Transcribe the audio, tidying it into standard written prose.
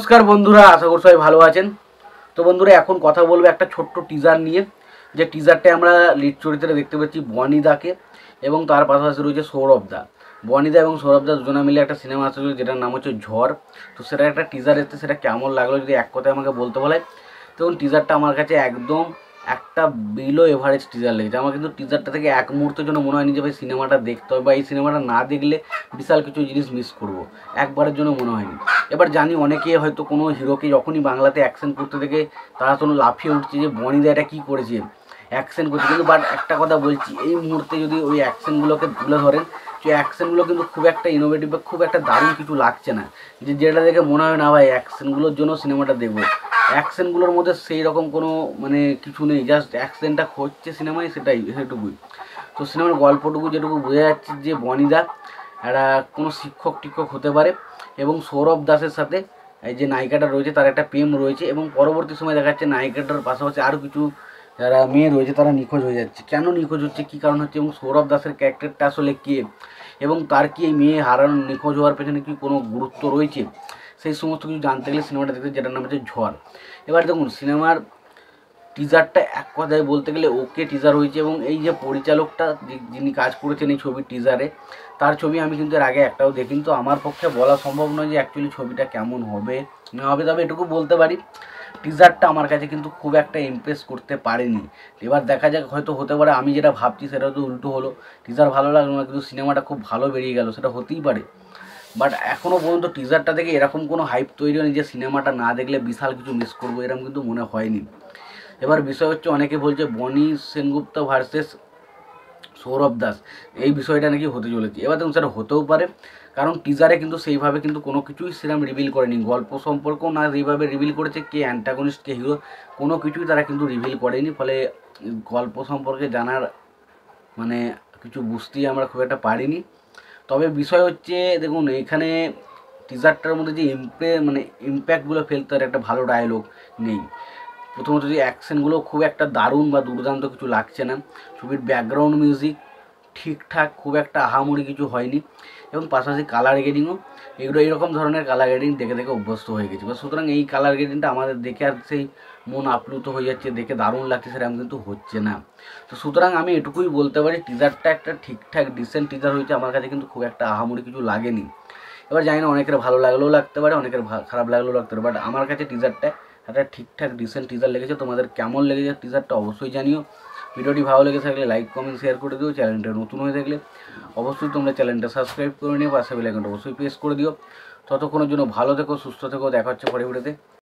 নমস্কার বন্ধুরা, আশা করি সবাই ভালো আছেন। তো বন্ধুরা, এখন কথা বলবো একটা ছোট্ট টিজার নিয়ে। যে টিজারটা আমরা লিড চরিত্রে দেখতে পাচ্ছি বনিদাকে, এবং তার পাশাপাশি রয়েছে সৌরভ দা। বনিদা এবং সৌরভ দা দুজনে মিলে একটা সিনেমা আসছিল যেটার নাম হচ্ছে ঝড়। তো সেটা একটা টিজার এসেছে, সেটা কেমন লাগলো যদি এক কথায় আমাকে বলতে বলে, তখন টিজারটা আমার কাছে একদম একটা বিলো এভারেজ টিজার লেগেছে আমার। কিন্তু টিজারটা থেকে এক মুহূর্তের জন্য মনে হয়নি যে ভাই সিনেমাটা দেখতে হবে, বা এই সিনেমাটা না দেখলে বিশাল কিছু জিনিস মিস করব, একবারের জন্য মনে হয়নি। এবার জানি অনেকে হয়তো কোনো হিরোকে যখনই বাংলাতে অ্যাকশন করতে দেখে তারা কোনো লাফিয়ে উঠছে যে বনিদা এটা কী করেছে, অ্যাকশন করছে। কিন্তু বাট একটা কথা বলছি, এই মুহূর্তে যদি ওই অ্যাকশনগুলোকে তুলে ধরেন, যে অ্যাকশনগুলো কিন্তু খুব একটা ইনোভেটিভ বা খুব একটা দারুণ কিছু লাগছে না, যেটা দেখে মনে হয় না ভাই অ্যাকশনগুলোর জন্য সিনেমাটা দেখবো। অ্যাকশনগুলোর মধ্যে সেই রকম কোনো মানে কিছু নেই, জাস্ট অ্যাকশনটা হচ্ছে সিনেমায়, সেটুকুই। তো সিনেমার গল্পটুকু যেটুকু বোঝা যাচ্ছে যে বনিদা একটা কোনো শিক্ষক টিক্ষক হতে পারে, এবং সৌরভ দাসের সাথে এই যে নায়িকাটা রয়েছে তার একটা প্রেম রয়েছে, এবং পরবর্তী সময় দেখা যাচ্ছে নায়িকাটার পাশাপাশি আরও কিছু যারা মেয়ে রয়েছে তারা নিখোঁজ হয়ে যাচ্ছে। কেন নিখোঁজ হচ্ছে, কী কারণ হচ্ছে, এবং সৌরভ দাসের ক্যারেক্টারটা আসলে কে, এবং তার কি এই মেয়ে হারানো নিখোঁজ হওয়ার পেছনে কি কোনো গুরুত্ব রয়েছে, সেই সমস্ত কিছু জানতে গেলে সিনেমাটা দেখতে, যেটার নাম হচ্ছে ঝড়। এবার দেখুন, সিনেমার টিজারটা এক কথায় বলতে গেলে ওকে টিজার হয়েছে, এবং এই যে পরিচালকটা যিনি কাজ করেছেন এই ছবির টিজারে, তার ছবি আমি কিন্তু এর আগে একটাও দেখিনি। তো আমার পক্ষে বলা সম্ভব নয় যে অ্যাকচুয়ালি ছবিটা কেমন হবে না হবে, তবে এটুকু বলতে পারি টিজারটা আমার কাছে কিন্তু খুব একটা ইমপ্রেস করতে পারেনি। এবার দেখা যাক, হয়তো হতে পারে আমি যেটা ভাবছি সেটা তো উল্টো হলো, টিজার ভালো লাগলো না কিন্তু সিনেমাটা খুব ভালো বেরিয়ে গেল, সেটা হতেই পারে। বাট এখনও পর্যন্ত টিজারটা থেকে এরকম কোনো হাইপ তৈরি হয়নি যে সিনেমাটা না দেখলে বিশাল কিছু মিস করবো, এরকম কিন্তু মনে হয়নি। এবার বিষয় হচ্ছে, অনেকে বলছে বনি সেনগুপ্ত ভার্সেস সৌরভ দাস, এই বিষয়টা নাকি হতে চলেছে। এবার দেখুন, সেটা হতেও পারে, কারণ টিজারে কিন্তু সেইভাবে কিন্তু কোনো কিছুই সেরকম রিভিল করেনি, গল্প সম্পর্কেও না সেইভাবে রিভিল করেছে, কে অ্যান্টাগনিস্ট কে হিরো, কোনো কিছুই তারা কিন্তু রিভিল করেনি। ফলে গল্প সম্পর্কে জানার মানে কিছু বুঝতেই আমরা খুব একটা পারিনি। তবে বিষয় হচ্ছে, দেখুন এখানে টিজারটার মধ্যে যে ইম্প্যাক্টগুলো ফেলতে পারে, একটা ভালো ডায়লগ নেই। প্রথমত যে অ্যাকশনগুলো খুব একটা দারুণ বা দুর্দান্ত কিছু লাগছে না, ছবির ব্যাকগ্রাউন্ড মিউজিক ঠিকঠাক, খুব একটা আহামরি কিছু হয়নি, এবং পাশাপাশি কালার গ্রেডিংও এগুলো এইরকম ধরনের কালার গ্রেডিং দেখে দেখে অভ্যস্ত হয়ে গেছে। বা সুতরাং এই কালার গ্রেডিংটা আমাদের দেখে আর সেই মন আপ্লুত হয়ে যাচ্ছে, দেখে দারুণ লাগছে, সেরকম কিন্তু হচ্ছে না। তো সুতরাং আমি এটুকুই বলতে পারি, টিজারটা একটা ঠিকঠাক ডিসেন্ট টিজার হয়েছে, আমার কাছে কিন্তু খুব একটা আহামরি কিছু লাগেনি। এবার জানি না, অনেকের ভালো লাগলেও লাগতে পারে, অনেকের খারাপ লাগলেও লাগতে পারে, বাট আমার কাছে টিজারটা একটা ঠিকঠাক ডিসেন্ট টিজার লেগেছে। তোমাদের কেমন লেগেছে টিজারটা অবশ্যই জানিও। ভিডিওটি ভালো লেগে থাকলে লাইক কমেন্ট শেয়ার করে দিও। চ্যানেলটা নতুন হয়ে থাকলে অবশ্যই তোমরা চ্যানেলটা সাবস্ক্রাইব করে নিও, পাশে বেল আইকনটা অবশ্যই প্রেস করে দিও। ততক্ষণের জন্য ভালো থেকো, সুস্থ থেকো, দেখা হচ্ছে পরে ভিডিওতে।